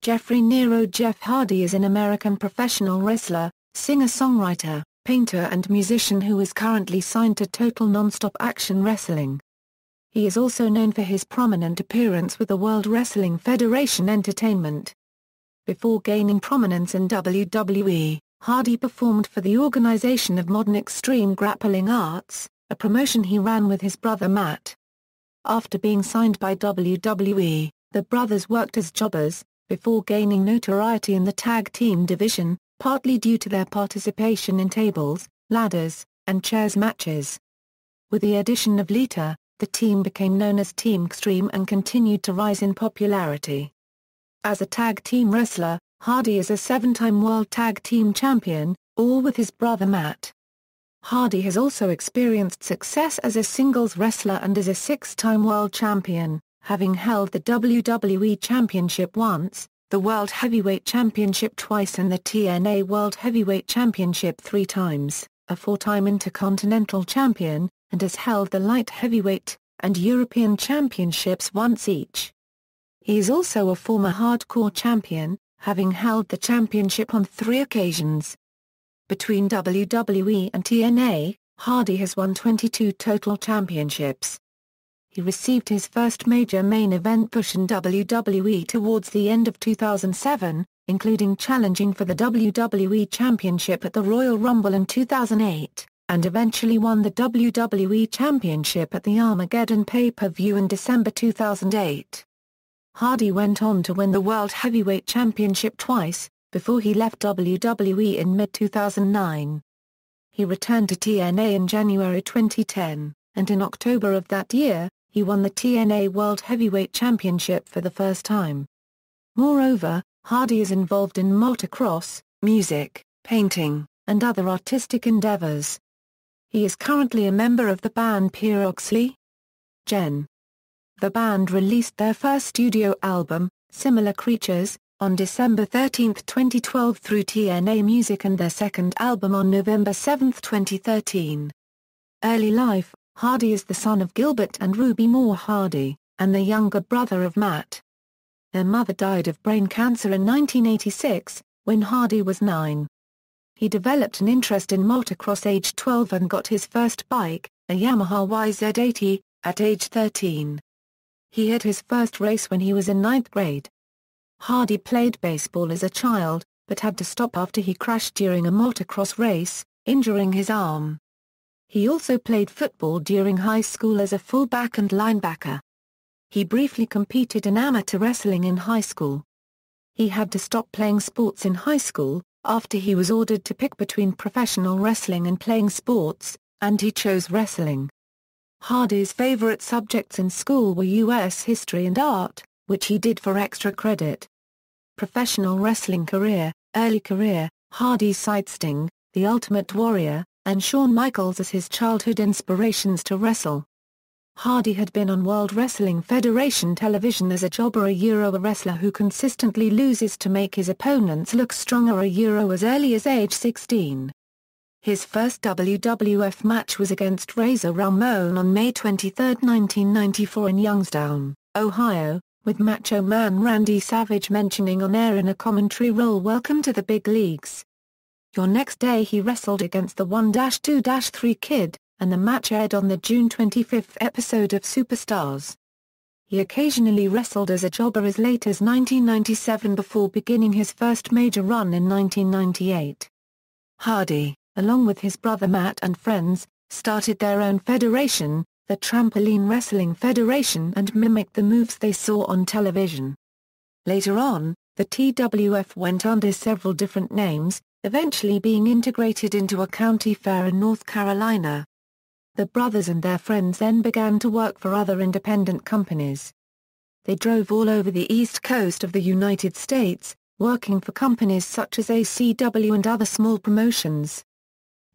Jeffrey Nero. Jeff Hardy is an American professional wrestler, singer-songwriter, painter and musician who is currently signed to Total Nonstop Action Wrestling. He is also known for his prominent appearance with the World Wrestling Federation Entertainment. Before gaining prominence in WWE, Hardy performed for the organization of Modern Extreme Grappling Arts, a promotion he ran with his brother Matt. After being signed by WWE, the brothers worked as jobbers, before gaining notoriety in the tag team division, partly due to their participation in tables, ladders, and chairs matches. With the addition of Lita, the team became known as Team Xtreme and continued to rise in popularity. As a tag team wrestler, Hardy is a 7-time World Tag Team Champion, all with his brother Matt. Hardy has also experienced success as a singles wrestler and is a 6-time World Champion, having held the WWE Championship once, the World Heavyweight Championship twice and the TNA World Heavyweight Championship 3 times, a 4-time Intercontinental Champion, and has held the Light Heavyweight and European Championships once each. He is also a former Hardcore Champion, having held the championship on 3 occasions. Between WWE and TNA, Hardy has won 22 total championships. He received his first major main event push in WWE towards the end of 2007, including challenging for the WWE Championship at the Royal Rumble in 2008, and eventually won the WWE Championship at the Armageddon pay-per-view in December 2008. Hardy went on to win the World Heavyweight Championship twice, before he left WWE in mid-2009. He returned to TNA in January 2010, and in October of that year, he won the TNA World Heavyweight Championship for the first time. Moreover, Hardy is involved in motocross, music, painting, and other artistic endeavors. He is currently a member of the band Pierre Oxley. Gen. The band released their first studio album, Similar Creatures, on December 13, 2012 through TNA Music, and their second album on November 7, 2013. Early life: Hardy is the son of Gilbert and Ruby Moore Hardy, and the younger brother of Matt. Their mother died of brain cancer in 1986, when Hardy was 9. He developed an interest in motocross age 12 and got his first bike, a Yamaha YZ80, at age 13. He had his first race when he was in 9th grade. Hardy played baseball as a child, but had to stop after he crashed during a motocross race, injuring his arm. He also played football during high school as a fullback and linebacker. He briefly competed in amateur wrestling in high school. He had to stop playing sports in high school, after he was ordered to pick between professional wrestling and playing sports, and he chose wrestling. Hardy's favorite subjects in school were U.S. history and art, which he did for extra credit. Professional wrestling career: early career, Hardy cites Sting, The Ultimate Warrior, and Shawn Michaels as his childhood inspirations to wrestle. Hardy had been on World Wrestling Federation television as a jobber, a wrestler who consistently loses to make his opponents look stronger, as early as age 16. His first WWF match was against Razor Ramon on May 23, 1994 in Youngstown, Ohio, with Macho Man Randy Savage mentioning on air in a commentary role, "Welcome to the big leagues." Your next day he wrestled against the 1-2-3 Kid, and the match aired on the June 25 episode of Superstars. He occasionally wrestled as a jobber as late as 1997 before beginning his first major run in 1998. Hardy, along with his brother Matt and friends, started their own federation, the Trampoline Wrestling Federation, and mimicked the moves they saw on television. Later on, the TWF went under several different names, eventually being integrated into a county fair in North Carolina. The brothers and their friends then began to work for other independent companies. They drove all over the East Coast of the United States, working for companies such as ACW and other small promotions.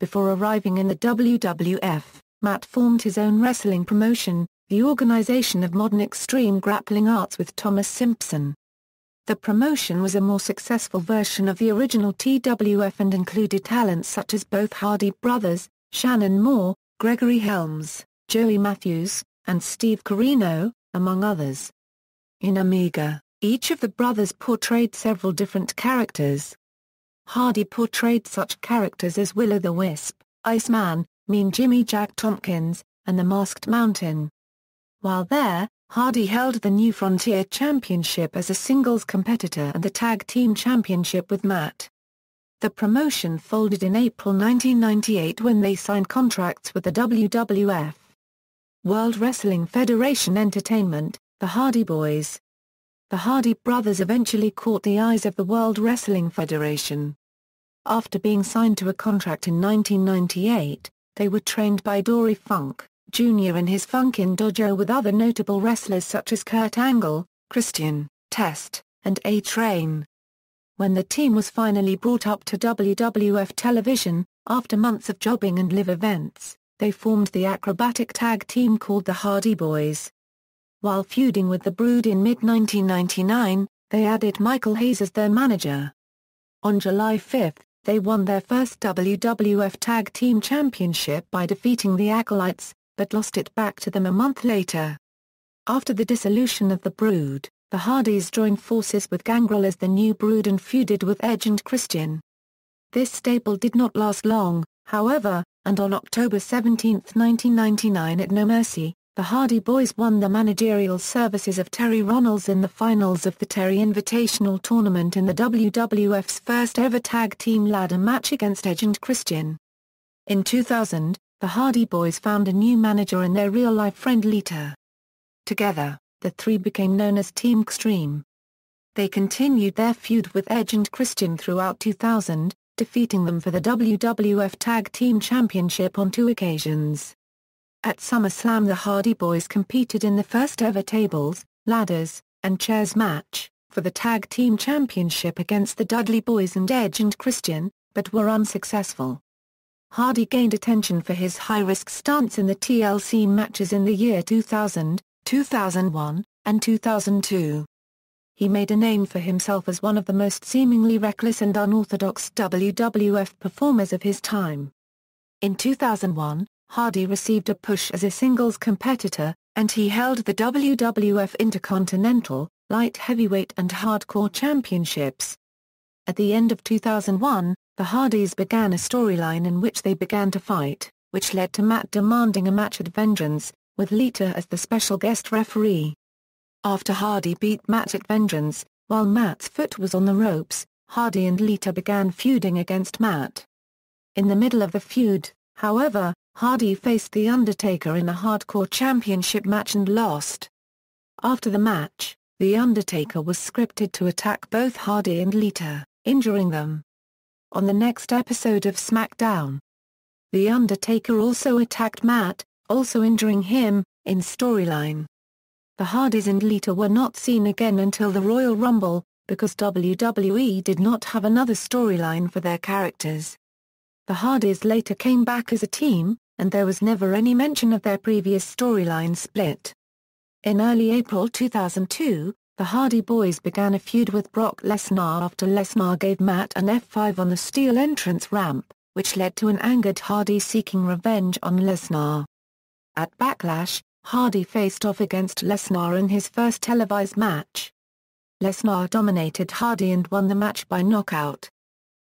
Before arriving in the WWF, Matt formed his own wrestling promotion, the Organization of Modern Extreme Grappling Arts, with Thomas Simpson. The promotion was a more successful version of the original TWF and included talents such as both Hardy brothers, Shannon Moore, Gregory Helms, Joey Matthews, and Steve Corino, among others. In Omega, Each of the brothers portrayed several different characters. Hardy portrayed such characters as Will-O-the-Wisp, Iceman, Mean Jimmy Jack Tompkins, and the Masked Mountain. While there, Hardy held the New Frontier Championship as a singles competitor and the Tag Team Championship with Matt. The promotion folded in April 1998 when they signed contracts with the WWF. World Wrestling Federation Entertainment, the Hardy Boys. The Hardy brothers eventually caught the eyes of the World Wrestling Federation. After being signed to a contract in 1998, they were trained by Dory Funk, Jr. in his Funkin' Dojo with other notable wrestlers such as Kurt Angle, Christian, Test, and A-Train. When the team was finally brought up to WWF television, after months of jobbing and live events, they formed the acrobatic tag team called the Hardy Boys. While feuding with the Brood in mid-1999, they added Michael Hayes as their manager. On July 5, they won their first WWF Tag Team Championship by defeating the Acolytes, but lost it back to them a month later. After the dissolution of the Brood, the Hardys joined forces with Gangrel as the new Brood and feuded with Edge and Christian. This stable did not last long, however, and on October 17, 1999 at No Mercy, the Hardy Boys won the managerial services of Terry Runnels in the finals of the Terry Invitational Tournament in the WWF's first-ever tag team ladder match against Edge and Christian. In 2000, the Hardy Boys found a new manager in their real-life friend Lita. Together, the three became known as Team Xtreme. They continued their feud with Edge and Christian throughout 2000, defeating them for the WWF Tag Team Championship on 2 occasions. At SummerSlam the Hardy Boys competed in the first-ever tables, ladders, and chairs match, for the Tag Team Championship against the Dudley Boys and Edge and Christian, but were unsuccessful. Hardy gained attention for his high-risk stunts in the TLC matches in the year 2000, 2001, and 2002. He made a name for himself as one of the most seemingly reckless and unorthodox WWF performers of his time. In 2001, Hardy received a push as a singles competitor, and he held the WWF Intercontinental, Light Heavyweight and Hardcore Championships. At the end of 2001, the Hardys began a storyline in which they began to fight, which led to Matt demanding a match at Vengeance, with Lita as the special guest referee. After Hardy beat Matt at Vengeance, while Matt's foot was on the ropes, Hardy and Lita began feuding against Matt. In the middle of the feud, however, Hardy faced The Undertaker in a Hardcore Championship match and lost. After the match, The Undertaker was scripted to attack both Hardy and Lita, injuring them. On the next episode of SmackDown, The Undertaker also attacked Matt, also injuring him, in storyline. The Hardys and Lita were not seen again until the Royal Rumble, because WWE did not have another storyline for their characters. The Hardys later came back as a team, and there was never any mention of their previous storyline split. In early April 2002, the Hardy Boys began a feud with Brock Lesnar after Lesnar gave Matt an F5 on the steel entrance ramp, which led to an angered Hardy seeking revenge on Lesnar. At Backlash, Hardy faced off against Lesnar in his first televised match. Lesnar dominated Hardy and won the match by knockout.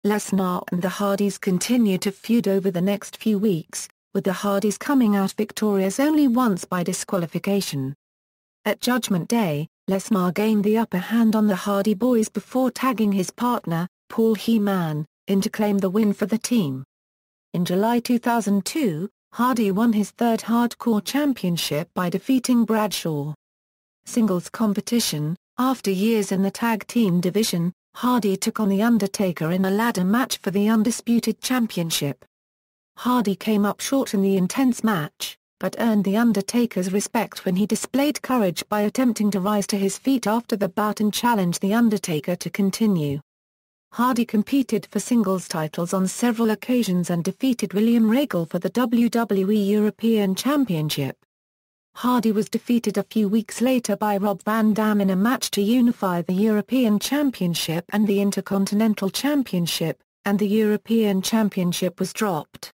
Lesnar and the Hardys continued to feud over the next few weeks, with the Hardys coming out victorious only once by disqualification. At Judgment Day, Lesnar gained the upper hand on the Hardy Boys before tagging his partner, Paul Heyman, in to claim the win for the team. In July 2002, Hardy won his third Hardcore Championship by defeating Bradshaw. Singles competition: after years in the tag team division, Hardy took on The Undertaker in a ladder match for the Undisputed Championship. Hardy came up short in the intense match, but earned The Undertaker's respect when he displayed courage by attempting to rise to his feet after the bout and challenged The Undertaker to continue. Hardy competed for singles titles on several occasions and defeated William Regal for the WWE European Championship. Hardy was defeated a few weeks later by Rob Van Dam in a match to unify the European Championship and the Intercontinental Championship, and the European Championship was dropped.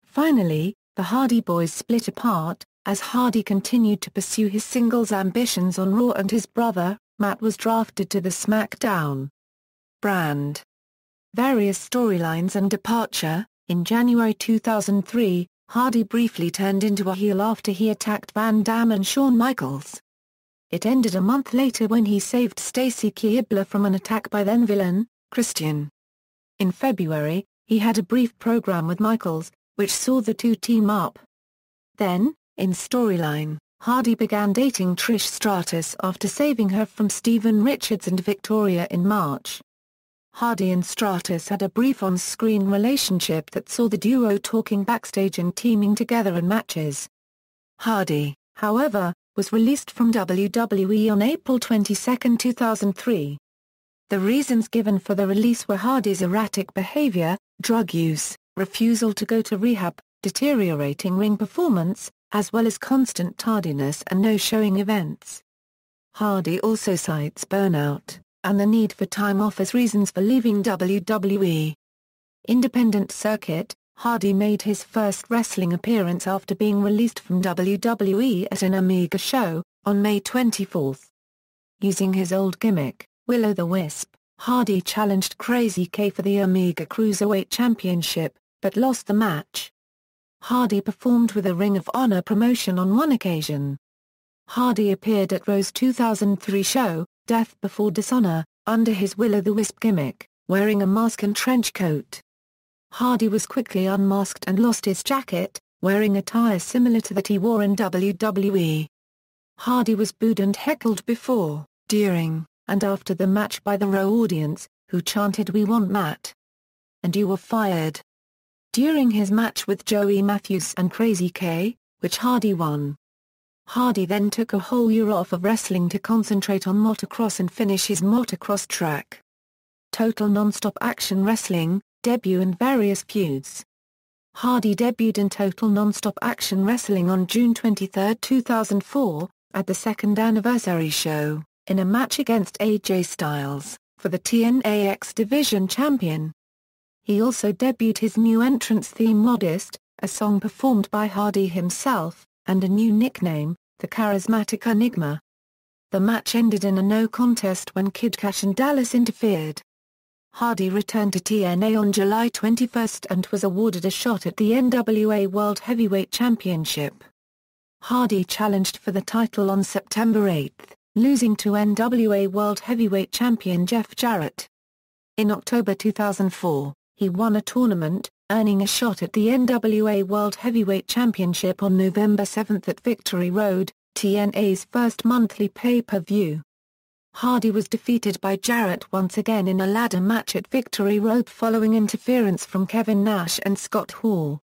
Finally, the Hardy Boys split apart, as Hardy continued to pursue his singles ambitions on Raw and his brother, Matt was drafted to the SmackDown brand. Various storylines and departure. In January 2003, Hardy briefly turned into a heel after he attacked Van Dam and Shawn Michaels. It ended a month later when he saved Stacy Keibler from an attack by then-villain, Christian. In February, he had a brief program with Michaels, which saw the two team up. Then, in storyline, Hardy began dating Trish Stratus after saving her from Steven Richards and Victoria in March. Hardy and Stratus had a brief on-screen relationship that saw the duo talking backstage and teaming together in matches. Hardy, however, was released from WWE on April 22, 2003. The reasons given for the release were Hardy's erratic behavior, drug use, refusal to go to rehab, deteriorating ring performance, as well as constant tardiness and no-showing events. Hardy also cites burnout and the need for time off as reasons for leaving WWE. Independent circuit. Hardy made his first wrestling appearance after being released from WWE at an Omega show, on May 24. Using his old gimmick, Will-O-the-Wisp, Hardy challenged Crazy K for the Omega Cruiserweight Championship, but lost the match. Hardy performed with a Ring of Honor promotion on one occasion. Hardy appeared at Raw's 2003 show, Death Before Dishonor, under his Will-O-the-Wisp gimmick, wearing a mask and trench coat. Hardy was quickly unmasked and lost his jacket, wearing attire similar to that he wore in WWE. Hardy was booed and heckled before, during, and after the match by the Raw audience, who chanted "We want Matt. And you were fired." During his match with Joey Matthews and Crazy K, which Hardy won. Hardy then took a whole year off of wrestling to concentrate on motocross and finish his motocross track. Total Nonstop Action Wrestling, debut and various feuds. Hardy debuted in Total Nonstop Action Wrestling on June 23, 2004, at the second anniversary show, in a match against AJ Styles, for the TNA X Division champion. He also debuted his new entrance theme Modest, a song performed by Hardy himself, and a new nickname, the Charismatic Enigma. The match ended in a no contest when Kid Cash and Dallas interfered. Hardy returned to TNA on July 21 and was awarded a shot at the NWA World Heavyweight Championship. Hardy challenged for the title on September 8, losing to NWA World Heavyweight Champion Jeff Jarrett. In October 2004, he won a tournament, earning a shot at the NWA World Heavyweight Championship on November 7 at Victory Road, TNA's first monthly pay-per-view. Hardy was defeated by Jarrett once again in a ladder match at Victory Road following interference from Kevin Nash and Scott Hall.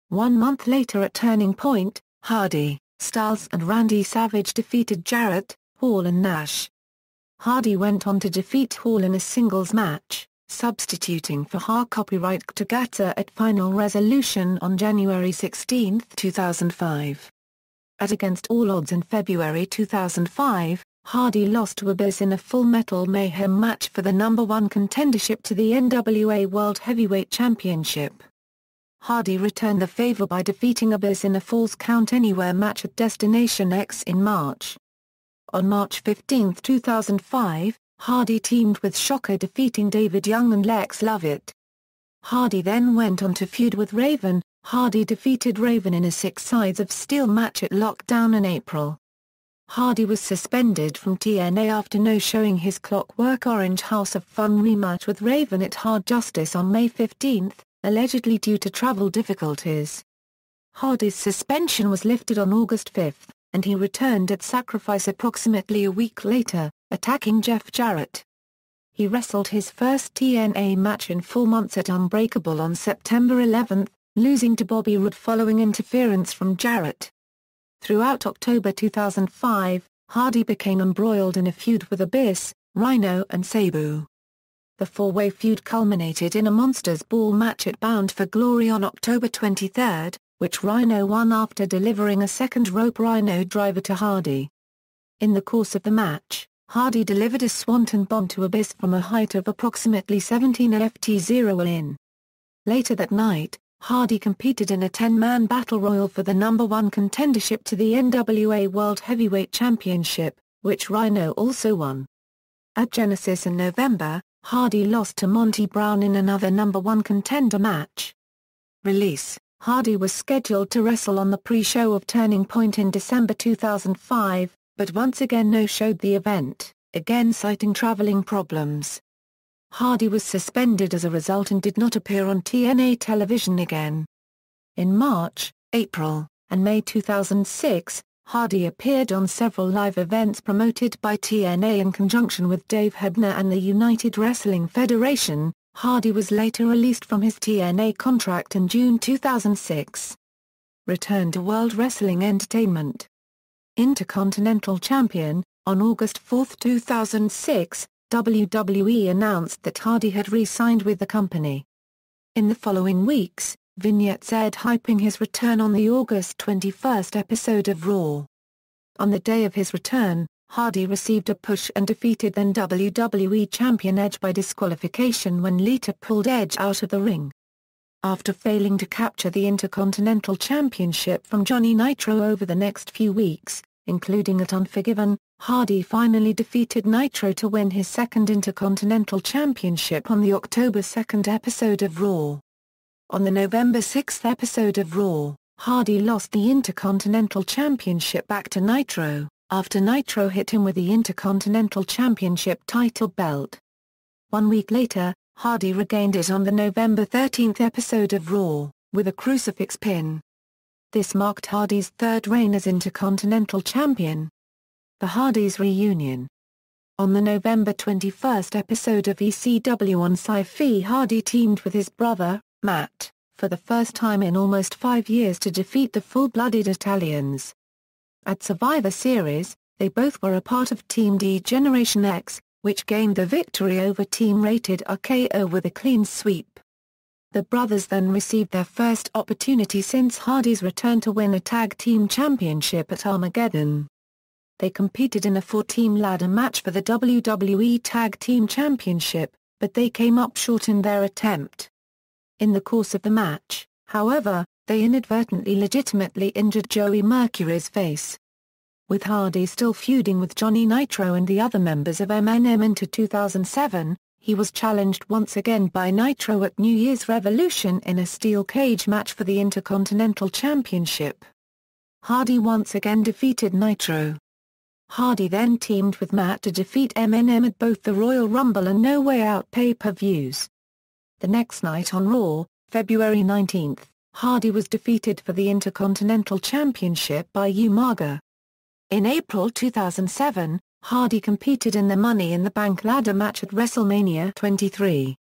1 month later at Turning Point, Hardy, Styles and Randy Savage defeated Jarrett, Hall and Nash. Hardy went on to defeat Hall in a singles match, substituting for Copyright Tagata at Final Resolution on January 16, 2005. At Against All Odds in February 2005, Hardy lost to Abyss in a Full Metal Mayhem match for the #1 contendership to the NWA World Heavyweight Championship. Hardy returned the favor by defeating Abyss in a Falls Count Anywhere match at Destination X in March. On March 15, 2005, Hardy teamed with Shocker defeating David Young and Lex Lovett. Hardy then went on to feud with Raven. Hardy defeated Raven in a 6 Sides of Steel match at Lockdown in April. Hardy was suspended from TNA after no-showing his Clockwork Orange House of Fun rematch with Raven at Hard Justice on May 15, allegedly due to travel difficulties. Hardy's suspension was lifted on August 5, and he returned at Sacrifice approximately a week later, attacking Jeff Jarrett. He wrestled his first TNA match in 4 months at Unbreakable on September 11, losing to Bobby Roode following interference from Jarrett. Throughout October 2005, Hardy became embroiled in a feud with Abyss, Rhino and Sabu. The 4-way feud culminated in a Monsters Ball match at Bound for Glory on October 23, which Rhino won after delivering a second rope Rhino driver to Hardy. In the course of the match, Hardy delivered a Swanton bomb to Abyss from a height of approximately 17 ft. In. Later that night, Hardy competed in a 10-man battle royal for the #1 contendership to the NWA World Heavyweight Championship, which Rhino also won. At Genesis in November, Hardy lost to Monty Brown in another number one contender match. Release: Hardy was scheduled to wrestle on the pre-show of Turning Point in December 2005, but once again no-showed the event, again citing traveling problems. Hardy was suspended as a result and did not appear on TNA television again. In March, April, and May 2006, Hardy appeared on several live events promoted by TNA in conjunction with Dave Hebner and the United Wrestling Federation. Hardy was later released from his TNA contract in June 2006. Return to World Wrestling Entertainment. Intercontinental Champion. On August 4, 2006, WWE announced that Hardy had re-signed with the company. In the following weeks, vignettes aired hyping his return on the August 21 episode of Raw. On the day of his return, Hardy received a push and defeated then WWE Champion Edge by disqualification when Lita pulled Edge out of the ring. After failing to capture the Intercontinental Championship from Johnny Nitro over the next few weeks, including at Unforgiven, Hardy finally defeated Nitro to win his second Intercontinental Championship on the October 2 episode of Raw. On the November 6 episode of Raw, Hardy lost the Intercontinental Championship back to Nitro, after Nitro hit him with the Intercontinental Championship title belt. 1 week later, Hardy regained it on the November 13 episode of Raw, with a crucifix pin. This marked Hardy's third reign as Intercontinental Champion. The Hardys reunion. On the November 21 episode of ECW on Sci-Fi, Hardy teamed with his brother, Matt, for the first time in almost 5 years to defeat the full-blooded Italians. At Survivor Series, they both were a part of Team D-Generation X, which gained the victory over Team Rated RKO with a clean sweep. The brothers then received their first opportunity since Hardy's return to win a Tag Team Championship at Armageddon. They competed in a 4-team ladder match for the WWE Tag Team Championship, but they came up short in their attempt. In the course of the match, however, they inadvertently legitimately injured Joey Mercury's face. With Hardy still feuding with Johnny Nitro and the other members of MNM into 2007, he was challenged once again by Nitro at New Year's Revolution in a steel cage match for the Intercontinental Championship. Hardy once again defeated Nitro. Hardy then teamed with Matt to defeat MNM at both the Royal Rumble and No Way Out pay-per-views. The next night on Raw, February 19, Hardy was defeated for the Intercontinental Championship by Umaga. In April 2007, Hardy competed in the Money in the Bank ladder match at WrestleMania 23.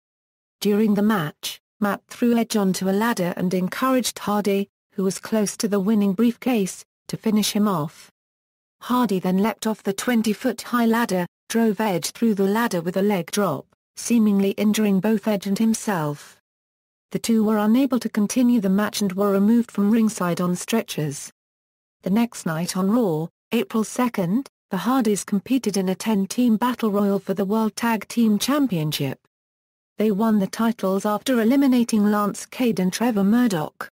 During the match, Matt threw Edge onto a ladder and encouraged Hardy, who was close to the winning briefcase, to finish him off. Hardy then leapt off the 20-foot-high ladder, drove Edge through the ladder with a leg drop, seemingly injuring both Edge and himself. The two were unable to continue the match and were removed from ringside on stretchers. The next night on Raw, April 2, the Hardys competed in a 10-team battle royal for the World Tag Team Championship. They won the titles after eliminating Lance Cade and Trevor Murdoch.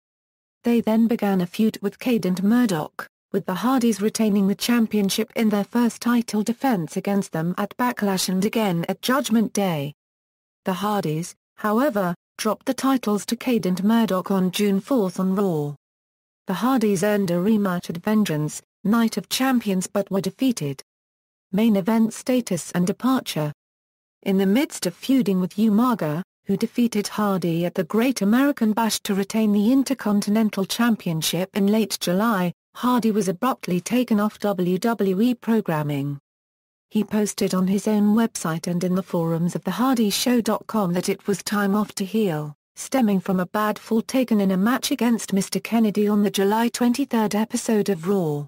They then began a feud with Cade and Murdoch, with the Hardys retaining the championship in their first title defense against them at Backlash and again at Judgment Day. The Hardys, however, dropped the titles to Cade and Murdoch on June 4 on Raw. The Hardys earned a rematch at Vengeance, Night of Champions, but were defeated. Main event status and departure. In the midst of feuding with Umaga, who defeated Hardy at the Great American Bash to retain the Intercontinental Championship in late July, Hardy was abruptly taken off WWE programming. He posted on his own website and in the forums of thehardyshow.com that it was time off to heal, stemming from a bad fall taken in a match against Mr. Kennedy on the July 23 episode of Raw.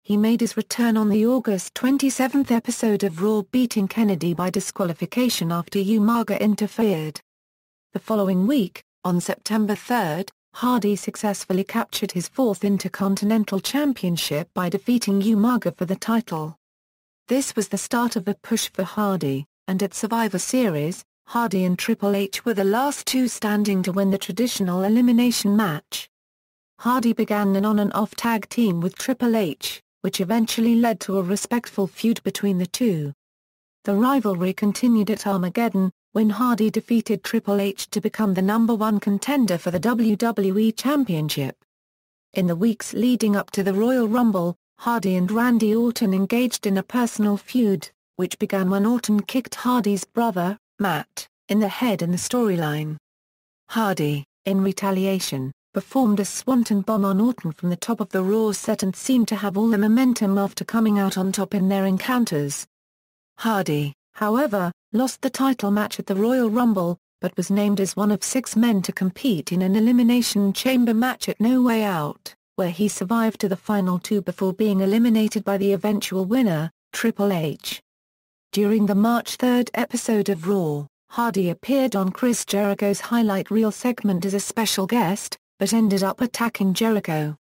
He made his return on the August 27 episode of Raw, beating Kennedy by disqualification after Umaga interfered. The following week, on September 3, Hardy successfully captured his fourth Intercontinental Championship by defeating Umaga for the title. This was the start of a push for Hardy, and at Survivor Series, Hardy and Triple H were the last two standing to win the traditional elimination match. Hardy began an on and off tag team with Triple H, which eventually led to a respectful feud between the two. The rivalry continued at Armageddon, when Hardy defeated Triple H to become the #1 contender for the WWE Championship. In the weeks leading up to the Royal Rumble, Hardy and Randy Orton engaged in a personal feud, which began when Orton kicked Hardy's brother, Matt, in the head in the storyline. Hardy, in retaliation, performed a swanton bomb on Orton from the top of the Raw set and seemed to have all the momentum after coming out on top in their encounters. Hardy, however, lost the title match at the Royal Rumble, but was named as one of 6 men to compete in an Elimination Chamber match at No Way Out, where he survived to the final 2 before being eliminated by the eventual winner, Triple H. During the March 3 episode of Raw, Hardy appeared on Chris Jericho's highlight reel segment as a special guest, but ended up attacking Jericho.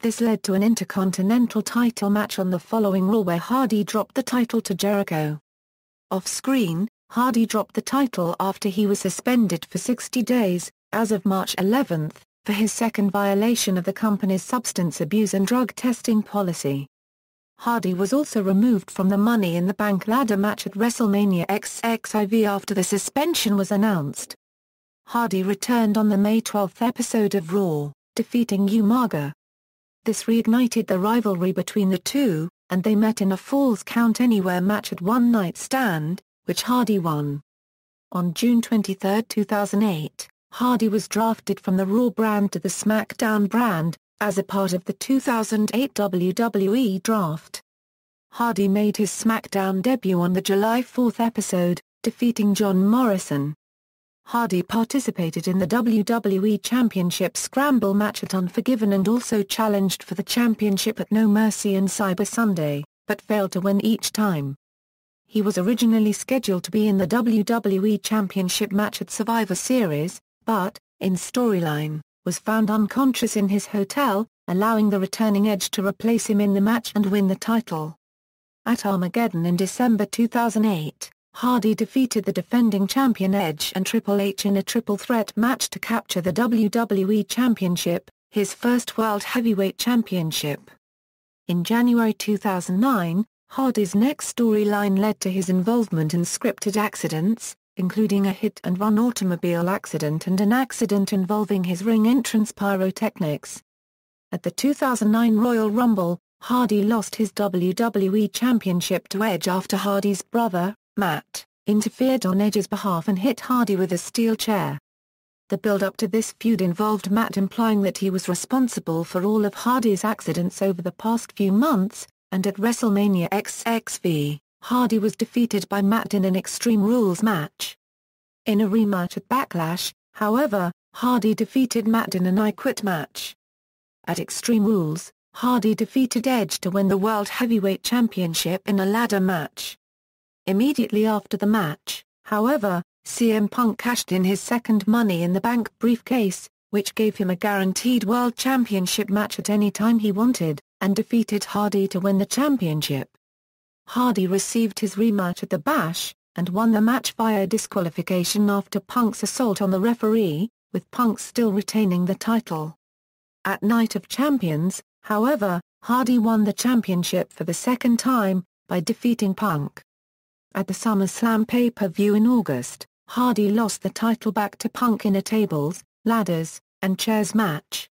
This led to an Intercontinental title match on the following Raw where Hardy dropped the title to Jericho. Off-screen, Hardy dropped the title after he was suspended for 60 days, as of March 11, for his second violation of the company's substance abuse and drug testing policy. Hardy was also removed from the Money in the Bank ladder match at WrestleMania XXIV after the suspension was announced. Hardy returned on the May 12 episode of Raw, defeating Umaga. This reignited the rivalry between the two, and they met in a Falls Count Anywhere match at One Night Stand, which Hardy won. On June 23, 2008, Hardy was drafted from the Raw brand to the SmackDown brand, as a part of the 2008 WWE Draft. Hardy made his SmackDown debut on the July 4 episode, defeating John Morrison. Hardy participated in the WWE Championship Scramble match at Unforgiven and also challenged for the championship at No Mercy and Cyber Sunday, but failed to win each time. He was originally scheduled to be in the WWE Championship match at Survivor Series, but, in storyline, was found unconscious in his hotel, allowing the returning Edge to replace him in the match and win the title. At Armageddon in December 2008, Hardy defeated the defending champion Edge and Triple H in a triple threat match to capture the WWE Championship, his first World Heavyweight Championship. In January 2009, Hardy's next storyline led to his involvement in scripted accidents, including a hit-and-run automobile accident and an accident involving his ring entrance pyrotechnics. At the 2009 Royal Rumble, Hardy lost his WWE Championship to Edge after Hardy's brother, Matt, interfered on Edge's behalf and hit Hardy with a steel chair. The build-up to this feud involved Matt implying that he was responsible for all of Hardy's accidents over the past few months, and at WrestleMania XXV, Hardy was defeated by Matt in an Extreme Rules match. In a rematch at Backlash, however, Hardy defeated Matt in an I Quit match. At Extreme Rules, Hardy defeated Edge to win the World Heavyweight Championship in a ladder match. Immediately after the match, however, CM Punk cashed in his second Money in the Bank briefcase, which gave him a guaranteed World Championship match at any time he wanted, and defeated Hardy to win the championship. Hardy received his rematch at the Bash, and won the match via disqualification after Punk's assault on the referee, with Punk still retaining the title. At Night of Champions, however, Hardy won the championship for the second time, by defeating Punk. At the SummerSlam pay-per-view in August, Hardy lost the title back to Punk in a tables, ladders, and chairs match.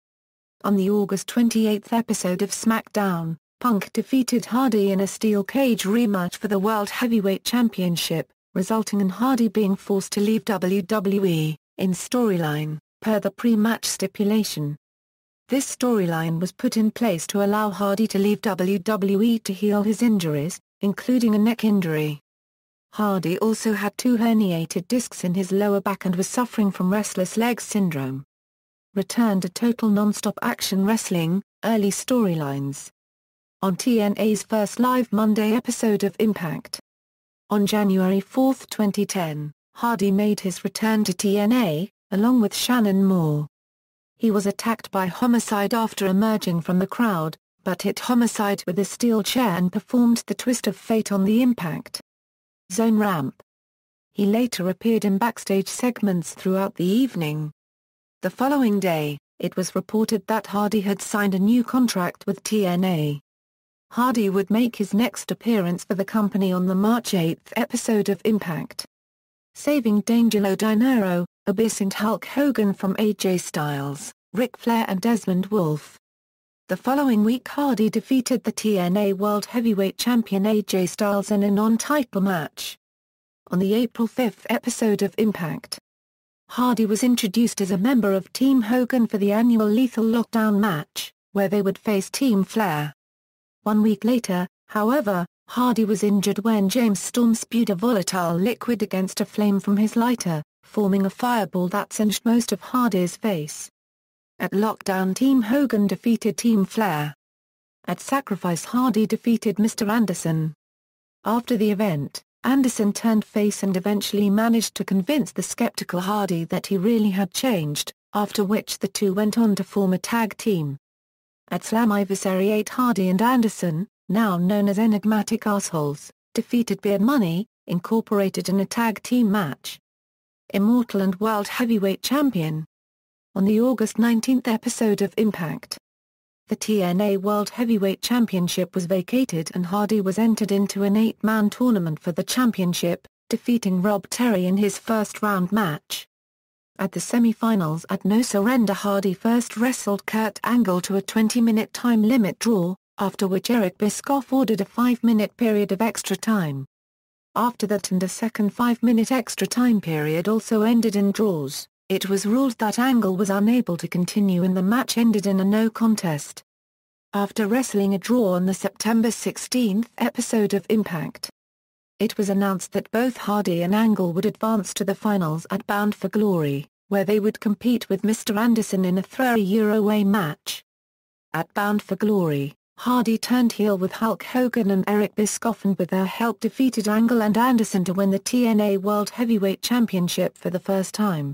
On the August 28 episode of SmackDown, Punk defeated Hardy in a steel cage rematch for the World Heavyweight Championship, resulting in Hardy being forced to leave WWE, in storyline, per the pre-match stipulation. This storyline was put in place to allow Hardy to leave WWE to heal his injuries, including a neck injury. Hardy also had 2 herniated discs in his lower back and was suffering from restless leg syndrome. Return to Total Nonstop Action Wrestling, early storylines. On TNA's first live Monday episode of Impact. On January 4, 2010, Hardy made his return to TNA, along with Shannon Moore. He was attacked by Homicide after emerging from the crowd, but hit Homicide with a steel chair and performed the Twist of Fate on the Impact Zone ramp. He later appeared in backstage segments throughout the evening. The following day, it was reported that Hardy had signed a new contract with TNA. Hardy would make his next appearance for the company on the March 8 episode of Impact. Saving D'Angelo Di Nero, Abyss and Hulk Hogan from AJ Styles, Ric Flair and Desmond Wolfe. The following week Hardy defeated the TNA World Heavyweight Champion AJ Styles in a non-title match. On the April 5 episode of Impact, Hardy was introduced as a member of Team Hogan for the annual Lethal Lockdown match, where they would face Team Flair. 1 week later, however, Hardy was injured when James Storm spewed a volatile liquid against a flame from his lighter, forming a fireball that singed most of Hardy's face. At Lockdown, Team Hogan defeated Team Flair. At Sacrifice, Hardy defeated Mr. Anderson. After the event, Anderson turned face and eventually managed to convince the skeptical Hardy that he really had changed, after which the two went on to form a tag team. At Slammiversary 8, Hardy and Anderson, now known as Enigmatic Assholes, defeated Beer Money, Incorporated in a tag team match. Immortal and World Heavyweight Champion. On the August 19 episode of Impact, the TNA World Heavyweight Championship was vacated and Hardy was entered into an 8-man tournament for the championship, defeating Rob Terry in his first-round match. At the semi-finals at No Surrender, Hardy first wrestled Kurt Angle to a 20-minute time limit draw, after which Eric Bischoff ordered a 5-minute period of extra time. After that and a second 5-minute extra time period also ended in draws, it was ruled that Angle was unable to continue and the match ended in a no contest. After wrestling a draw on the September 16 episode of Impact, it was announced that both Hardy and Angle would advance to the finals at Bound for Glory, where they would compete with Mr. Anderson in a three-way match. At Bound for Glory, Hardy turned heel with Hulk Hogan and Eric Bischoff and with their help defeated Angle and Anderson to win the TNA World Heavyweight Championship for the first time.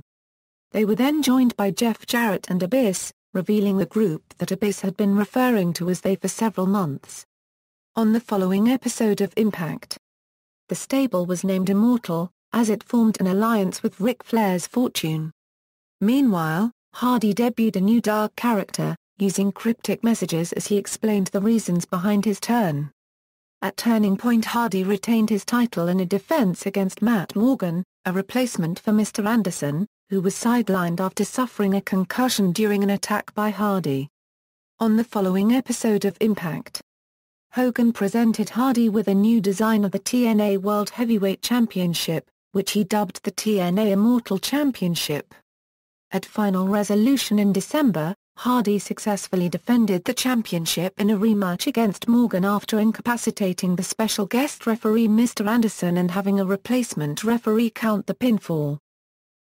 They were then joined by Jeff Jarrett and Abyss, revealing the group that Abyss had been referring to as they for several months. On the following episode of Impact, the stable was named Immortal, as it formed an alliance with Ric Flair's Fortune. Meanwhile, Hardy debuted a new dark character, using cryptic messages as he explained the reasons behind his turn. At Turning Point, Hardy retained his title in a defense against Matt Morgan, a replacement for Mr. Anderson, who was sidelined after suffering a concussion during an attack by Hardy. On the following episode of Impact, Hogan presented Hardy with a new design of the TNA World Heavyweight Championship, which he dubbed the Tna Immortal Championship. At Final Resolution in December, Hardy successfully defended the championship in a rematch against Morgan after incapacitating the special guest referee Mr. Anderson and having a replacement referee count the pinfall.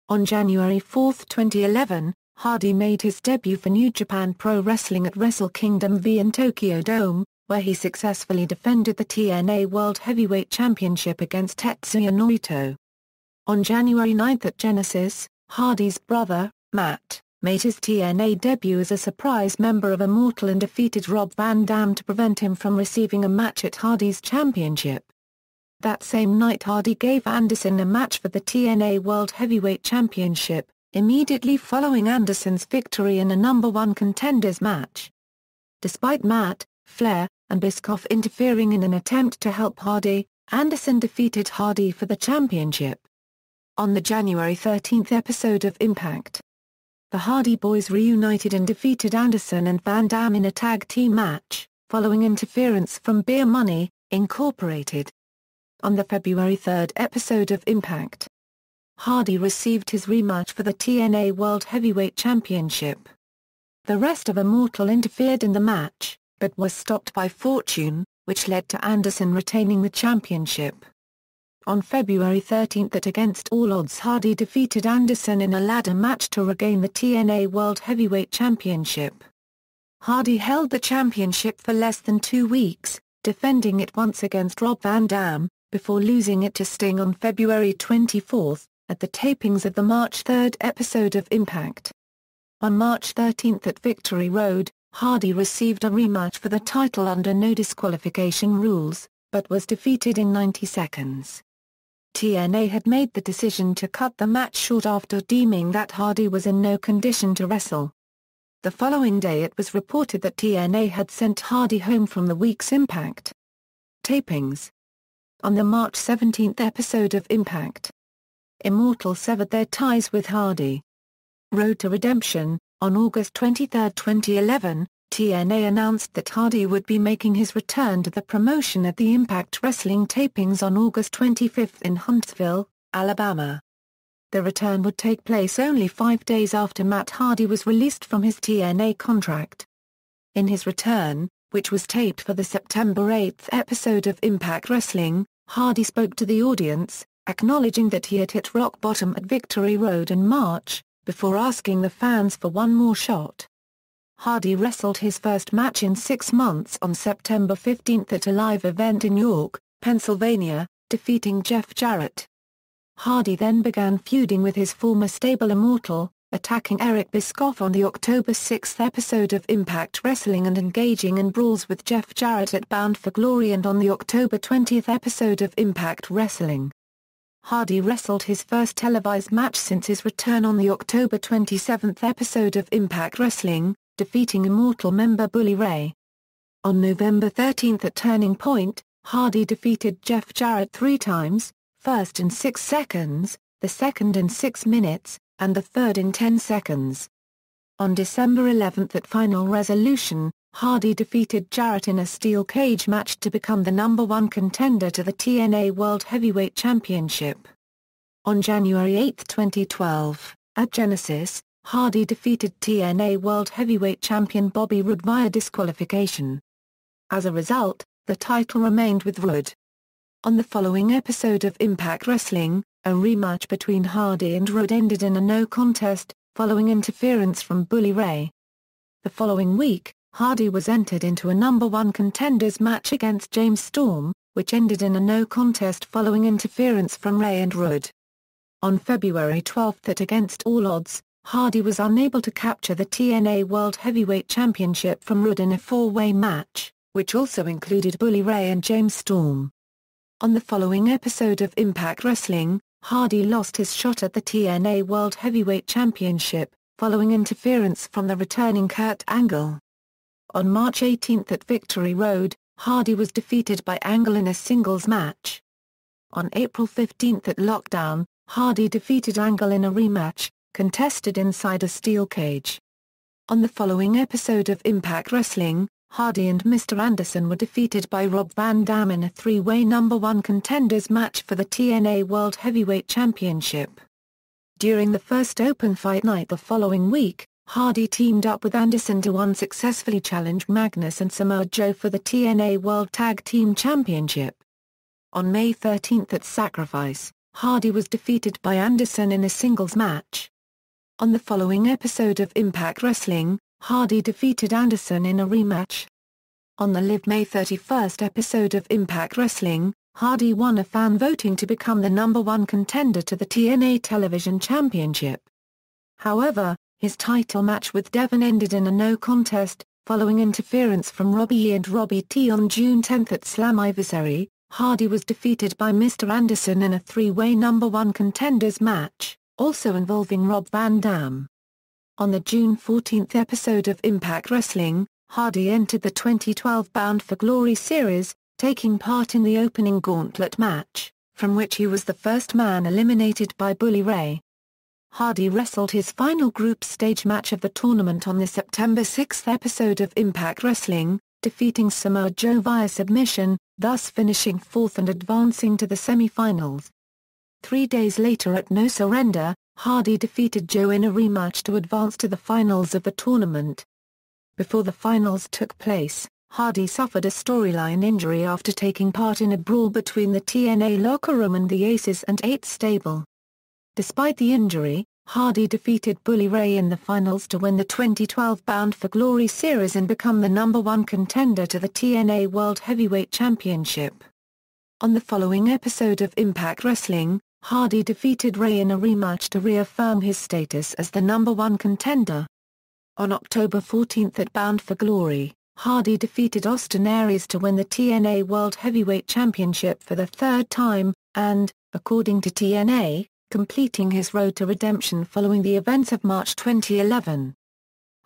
On January 4, 2011, Hardy made his debut for New Japan Pro Wrestling at Wrestle Kingdom V in Tokyo Dome, where he successfully defended the TNA World Heavyweight Championship against Tetsuya Naito. On January 9 at Genesis, Hardy's brother, Matt, made his TNA debut as a surprise member of Immortal and defeated Rob Van Dam to prevent him from receiving a match at Hardy's Championship. That same night, Hardy gave Anderson a match for the TNA World Heavyweight Championship, immediately following Anderson's victory in a number 1 contenders match. Despite Matt, Flair, and Bischoff interfering in an attempt to help Hardy, Anderson defeated Hardy for the championship. On the January 13 episode of Impact, the Hardy Boys reunited and defeated Anderson and Van Dam in a tag team match, following interference from Beer Money, Incorporated. On the February 3 episode of Impact, Hardy received his rematch for the TNA World Heavyweight Championship. The rest of Immortal interfered in the match, but was stopped by Fortune, which led to Anderson retaining the championship. On February 13 at Against All Odds, Hardy defeated Anderson in a ladder match to regain the TNA World Heavyweight Championship. Hardy held the championship for less than 2 weeks, defending it once against Rob Van Dam, before losing it to Sting on February 24, at the tapings of the March 3 episode of Impact. On March 13 at Victory Road, Hardy received a rematch for the title under no disqualification rules, but was defeated in 90 seconds. TNA had made the decision to cut the match short after deeming that Hardy was in no condition to wrestle. The following day it was reported that TNA had sent Hardy home from the week's Impact tapings. On the March 17 episode of Impact, Immortal severed their ties with Hardy. Road to Redemption. On August 23, 2011, TNA announced that Hardy would be making his return to the promotion at the Impact Wrestling tapings on August 25 in Huntsville, Alabama. The return would take place only 5 days after Matt Hardy was released from his TNA contract. In his return, which was taped for the September 8 episode of Impact Wrestling, Hardy spoke to the audience, acknowledging that he had hit rock bottom at Victory Road in March, before asking the fans for one more shot. Hardy wrestled his first match in 6 months on September 15 at a live event in York, Pennsylvania, defeating Jeff Jarrett. Hardy then began feuding with his former stable Immortal, attacking Eric Bischoff on the October 6 episode of Impact Wrestling and engaging in brawls with Jeff Jarrett at Bound for Glory and on the October 20 episode of Impact Wrestling. Hardy wrestled his first televised match since his return on the October 27 episode of Impact Wrestling, defeating Immortal member Bully Ray. On November 13 at Turning Point, Hardy defeated Jeff Jarrett 3 times, first in 6 seconds, the second in 6 minutes, and the third in 10 seconds. On December 11 at Final Resolution, Hardy defeated Jarrett in a steel cage match to become the #1 contender to the TNA World Heavyweight Championship. On January 8, 2012, at Genesis, Hardy defeated TNA World Heavyweight Champion Bobby Roode via disqualification. As a result, the title remained with Roode. On the following episode of Impact Wrestling, a rematch between Hardy and Roode ended in a no contest, following interference from Bully Ray. The following week, Hardy was entered into a #1 contenders match against James Storm, which ended in a no contest following interference from Ray and Roode. On February 12 at Against All Odds, Hardy was unable to capture the TNA World Heavyweight Championship from Roode in a 4-way match, which also included Bully Ray and James Storm. On the following episode of Impact Wrestling, Hardy lost his shot at the TNA World Heavyweight Championship, following interference from the returning Kurt Angle. On March 18 at Victory Road, Hardy was defeated by Angle in a singles match. On April 15 at Lockdown, Hardy defeated Angle in a rematch, contested inside a steel cage. On the following episode of Impact Wrestling, Hardy and Mr. Anderson were defeated by Rob Van Dam in a 3-way #1 contenders match for the TNA World Heavyweight Championship. During the first open fight night the following week, Hardy teamed up with Anderson to unsuccessfully challenge Magnus and Samoa Joe for the TNA World Tag Team Championship. On May 13 at Sacrifice, Hardy was defeated by Anderson in a singles match. On the following episode of Impact Wrestling, Hardy defeated Anderson in a rematch. On the Live May 31 episode of Impact Wrestling, Hardy won a fan voting to become the #1 contender to the TNA Television Championship. However, his title match with Devon ended in a no contest, following interference from Robbie E and Robbie T. On June 10 at Slammiversary, Hardy was defeated by Mr. Anderson in a 3-way #1 contenders match, also involving Rob Van Dam. On the June 14 episode of Impact Wrestling, Hardy entered the 2012 Bound for Glory series, taking part in the opening gauntlet match, from which he was the first man eliminated by Bully Ray. Hardy wrestled his final group stage match of the tournament on the September 6 episode of Impact Wrestling, defeating Samoa Joe via submission, thus finishing 4th and advancing to the semi-finals. 3 days later at No Surrender, Hardy defeated Joe in a rematch to advance to the finals of the tournament. Before the finals took place, Hardy suffered a storyline injury after taking part in a brawl between the TNA locker room and the Aces and 8 stable. Despite the injury, Hardy defeated Bully Ray in the finals to win the 2012 Bound for Glory series and become the #1 contender to the TNA World Heavyweight Championship. On the following episode of Impact Wrestling, Hardy defeated Ray in a rematch to reaffirm his status as the #1 contender. On October 14 at Bound for Glory, Hardy defeated Austin Aries to win the TNA World Heavyweight Championship for the 3rd time, and, according to TNA, completing his road to redemption following the events of March 2011.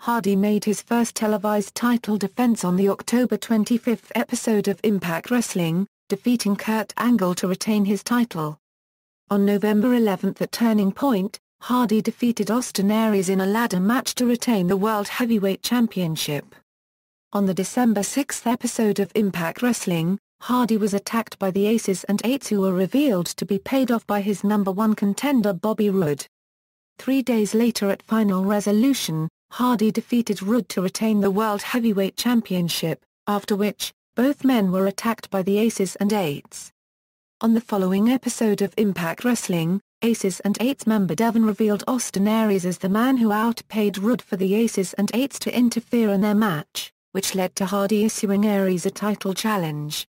Hardy made his first televised title defense on the October 25 episode of Impact Wrestling, defeating Kurt Angle to retain his title. On November 11 at Turning Point, Hardy defeated Austin Aries in a ladder match to retain the World Heavyweight Championship. On the December 6 episode of Impact Wrestling, Hardy was attacked by the Aces and Eights, who were revealed to be paid off by his #1 contender Bobby Roode. 3 days later at Final Resolution, Hardy defeated Roode to retain the World Heavyweight Championship, after which, both men were attacked by the Aces and Eights. On the following episode of Impact Wrestling, Aces and Eights member Devon revealed Austin Aries as the man who outpaid Roode for the Aces and Eights to interfere in their match, which led to Hardy issuing Aries a title challenge.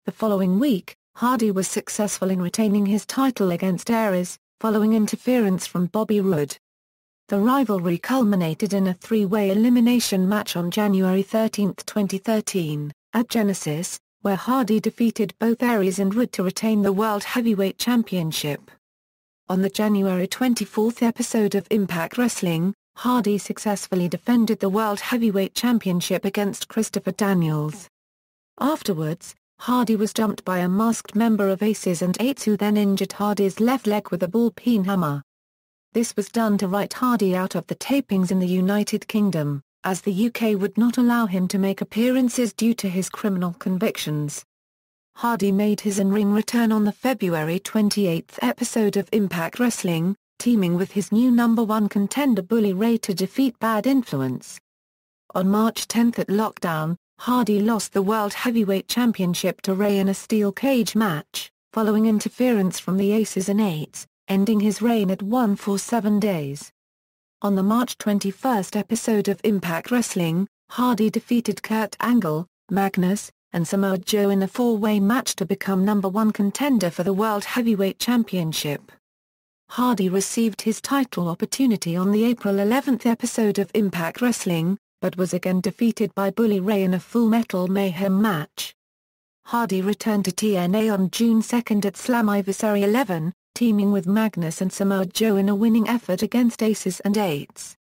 The following week, Hardy was successful in retaining his title against Aries, following interference from Bobby Roode. The rivalry culminated in a three-way elimination match on January 13, 2013, at Genesis, where Hardy defeated both Aries and Roode to retain the World Heavyweight Championship. On the January 24 episode of Impact Wrestling, Hardy successfully defended the World Heavyweight Championship against Christopher Daniels. Afterwards, Hardy was jumped by a masked member of Aces and Eights, who then injured Hardy's left leg with a ball-peen hammer. This was done to write Hardy out of the tapings in the United Kingdom, as the UK would not allow him to make appearances due to his criminal convictions. Hardy made his in-ring return on the February 28 episode of Impact Wrestling, teaming with his new #1 contender Bully Ray to defeat Bad Influence. On March 10 at Lockdown, Hardy lost the World Heavyweight Championship to Ray in a steel cage match, following interference from the Aces and Eights, ending his reign at 1 for 7 days. On the March 21 episode of Impact Wrestling, Hardy defeated Kurt Angle, Magnus, and Samoa Joe in a four-way match to become #1 contender for the World Heavyweight Championship. Hardy received his title opportunity on the April 11 episode of Impact Wrestling, but was again defeated by Bully Ray in a Full Metal Mayhem match. Hardy returned to TNA on June 2 at Slammiversary 11, teaming with Magnus and Samoa Joe in a winning effort against Aces and Eights.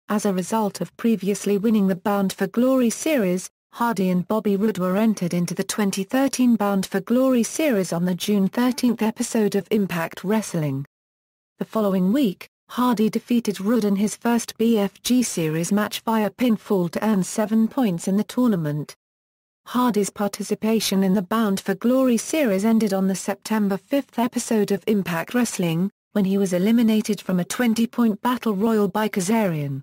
As a result of previously winning the Bound for Glory series, Hardy and Bobby Roode were entered into the 2013 Bound for Glory series on the June 13 episode of Impact Wrestling. The following week, Hardy defeated Roode in his first BFG series match via pinfall to earn 7 points in the tournament. Hardy's participation in the Bound for Glory series ended on the September 5 episode of Impact Wrestling, when he was eliminated from a 20-point battle royal by Kazarian.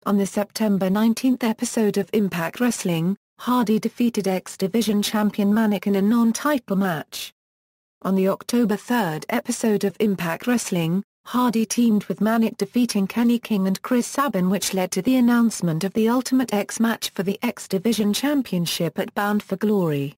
On the September 19 episode of Impact Wrestling, Hardy defeated X Division champion Manic in a non-title match. On the October 3 episode of Impact Wrestling, Hardy teamed with Manic, defeating Kenny King and Chris Sabin, which led to the announcement of the Ultimate X match for the X Division Championship at Bound for Glory.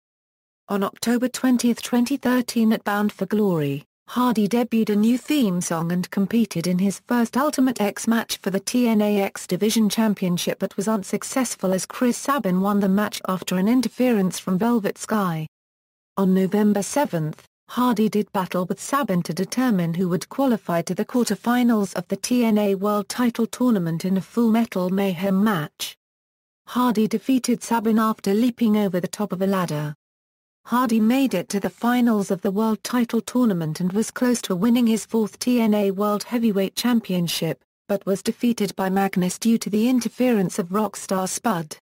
On October 20, 2013 at Bound for Glory, Hardy debuted a new theme song and competed in his first Ultimate X match for the TNA X Division Championship, but was unsuccessful as Chris Sabin won the match after an interference from Velvet Sky. On November 7, Hardy did battle with Sabin to determine who would qualify to the quarterfinals of the TNA World Title Tournament in a Full Metal Mayhem match. Hardy defeated Sabin after leaping over the top of a ladder. Hardy made it to the finals of the World Title Tournament and was close to winning his fourth TNA World Heavyweight Championship, but was defeated by Magnus due to the interference of Rockstar Spud.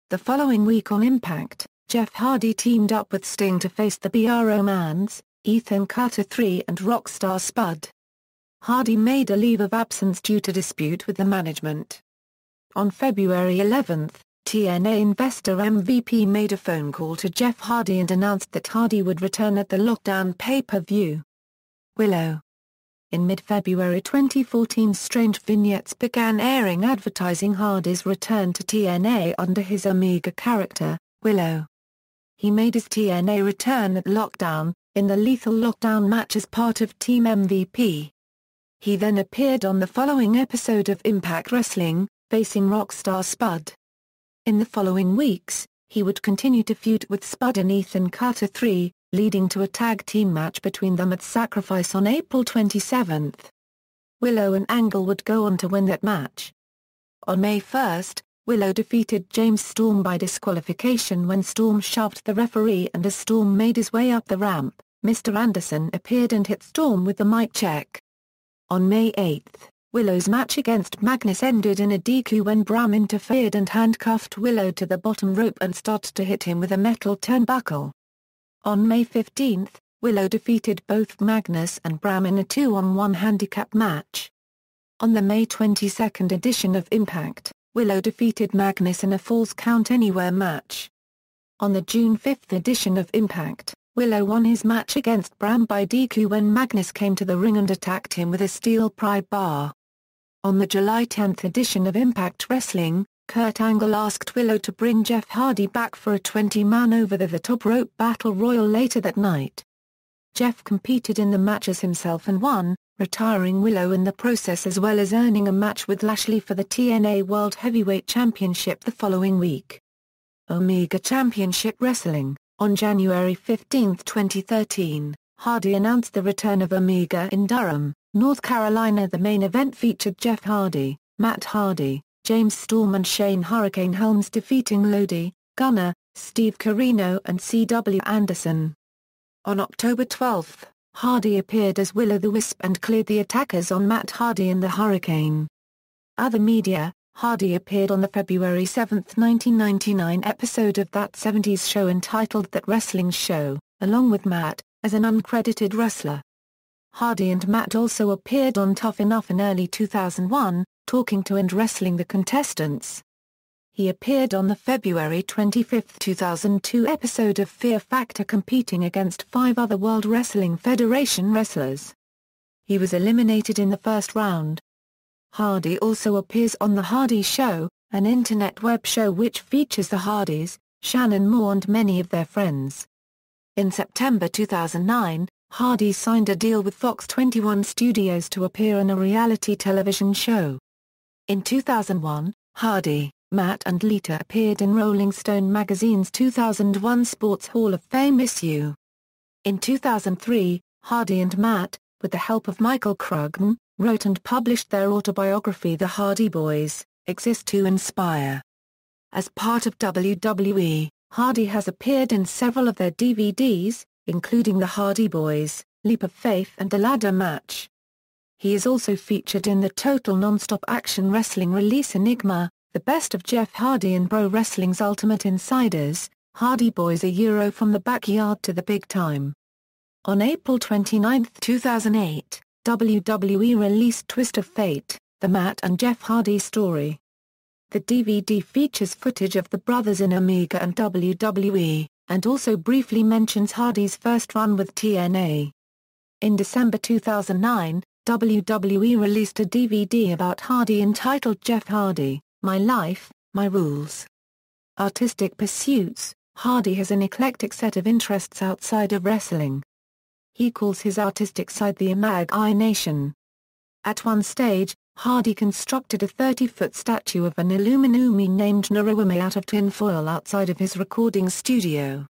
The following week on Impact, Jeff Hardy teamed up with Sting to face the BRO Mans, Ethan Carter III and Rockstar Spud. Hardy made a leave of absence due to dispute with the management. On February 11, TNA investor MVP made a phone call to Jeff Hardy and announced that Hardy would return at the Lockdown pay-per-view. Willow. In mid-February 2014, Strange Vignettes began airing advertising Hardy's return to TNA under his Omega character, Willow. He made his TNA return at Lockdown, in the Lethal Lockdown match as part of Team MVP. He then appeared on the following episode of Impact Wrestling, facing Rockstar Spud. In the following weeks, he would continue to feud with Spud and Ethan Carter III, leading to a tag team match between them at Sacrifice on April 27. Willow and Angle would go on to win that match. On May 1, Willow defeated James Storm by disqualification when Storm shoved the referee, and as Storm made his way up the ramp, Mr. Anderson appeared and hit Storm with the mic check. On May 8, Willow's match against Magnus ended in a DQ when Bram interfered and handcuffed Willow to the bottom rope and started to hit him with a metal turnbuckle. On May 15, Willow defeated both Magnus and Bram in a 2-on-1 handicap match. On the May 22 edition of Impact, Willow defeated Magnus in a Falls Count Anywhere match. On the June 5 edition of Impact, Willow won his match against Bram by DQ when Magnus came to the ring and attacked him with a steel pry bar. On the July 10 edition of Impact Wrestling, Kurt Angle asked Willow to bring Jeff Hardy back for a 20-man over-the-top rope battle royal later that night. Jeff competed in the match as himself and won, retiring Willow in the process as well as earning a match with Lashley for the TNA World Heavyweight Championship the following week. Omega Championship Wrestling. On January 15, 2013, Hardy announced the return of Omega in Durham, North Carolina. The main event featured Jeff Hardy, Matt Hardy, James Storm and Shane Hurricane Helms defeating Lodi, Gunner, Steve Corino and C.W. Anderson. On October 12, Hardy appeared as Will-O-the-Wisp and cleared the attackers on Matt Hardy and the Hurricane. Other media. Hardy appeared on the February 7, 1999 episode of That 70s Show entitled That Wrestling Show, along with Matt, as an uncredited wrestler. Hardy and Matt also appeared on Tough Enough in early 2001, talking to and wrestling the contestants. He appeared on the February 25, 2002 episode of Fear Factor competing against 5 other World Wrestling Federation wrestlers. He was eliminated in the first round. Hardy also appears on The Hardy Show, an internet web show which features the Hardys, Shannon Moore and many of their friends. In September 2009, Hardy signed a deal with Fox 21 Studios to appear in a reality television show. In 2001, Hardy, Matt and Lita appeared in Rolling Stone magazine's 2001 Sports Hall of Fame issue. In 2003, Hardy and Matt, with the help of Michael Krugman, wrote and published their autobiography The Hardy Boys, Exist to Inspire. As part of WWE, Hardy has appeared in several of their DVDs, including The Hardy Boys, Leap of Faith and The Ladder Match. He is also featured in the Total Nonstop Action Wrestling release Enigma, The Best of Jeff Hardy and Pro Wrestling's Ultimate Insiders, Hardy Boys From the Backyard to the Big Time. On April 29, 2008, WWE released Twist of Fate, the Matt and Jeff Hardy story. The DVD features footage of the brothers in Omega and WWE, and also briefly mentions Hardy's first run with TNA. In December 2009, WWE released a DVD about Hardy entitled Jeff Hardy, My Life, My Rules. Artistic pursuits. Hardy has an eclectic set of interests outside of wrestling. He calls his artistic side the imagination. At one stage, Hardy constructed a 30-foot statue of an Illuminati named Nero out of tinfoil outside of his recording studio.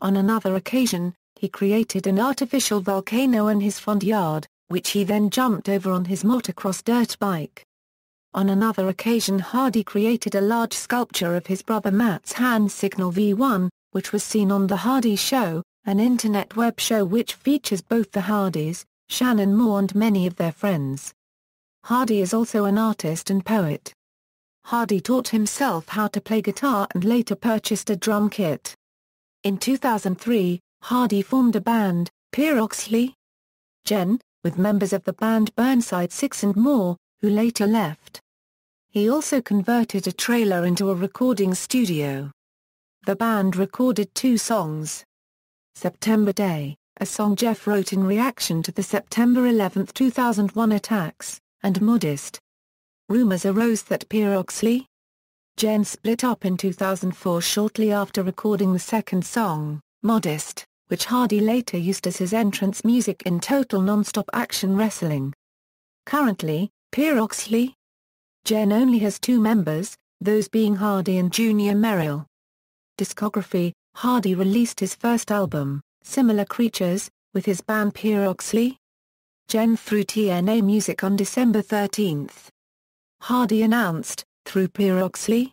On another occasion, he created an artificial volcano in his front yard, which he then jumped over on his motocross dirt bike. On another occasion Hardy created a large sculpture of his brother Matt's hand signal V1, which was seen on The Hardy Show, an internet web show which features both the Hardys, Shannon Moore and many of their friends. Hardy is also an artist and poet. Hardy taught himself how to play guitar and later purchased a drum kit. In 2003, Hardy formed a band, Pierre Oxley Jen, with members of the band Burnside Six and more, who later left. He also converted a trailer into a recording studio. The band recorded 2 songs. September Day, a song Jeff wrote in reaction to the September 11, 2001 attacks, and Modest. Rumors arose that Pierre Oxley Jen split up in 2004 shortly after recording the second song, Modest, which Hardy later used as his entrance music in Total Nonstop Action Wrestling. Currently, Pierre Oxley Jen only has 2 members, those being Hardy and Junior Merrill. Discography. Hardy released his first album, Similar Creatures, with his band Pierre Oxley Jen through TNA Music on December 13. Hardy announced, through Pierre Oxley,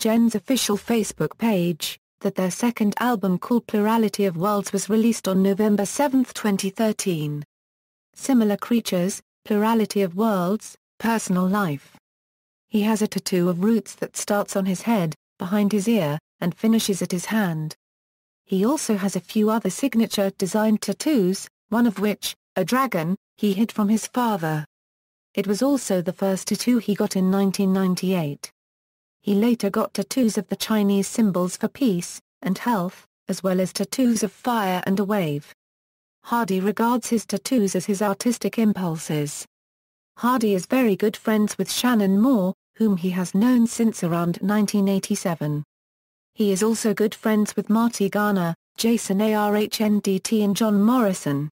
Gen's official Facebook page, that their second album called Plurality of Worlds was released on November 7, 2013. Similar Creatures, Plurality of Worlds, Personal Life. He has a tattoo of roots that starts on his head, behind his ear, and finishes at his hand. He also has a few other signature designed tattoos, one of which, a dragon, he hid from his father. It was also the first tattoo he got in 1998. He later got tattoos of the Chinese symbols for peace and health, as well as tattoos of fire and a wave. Hardy regards his tattoos as his artistic impulses. Hardy is very good friends with Shannon Moore, whom he has known since around 1987. He is also good friends with Marty Garner, Jason Arhndt and John Morrison.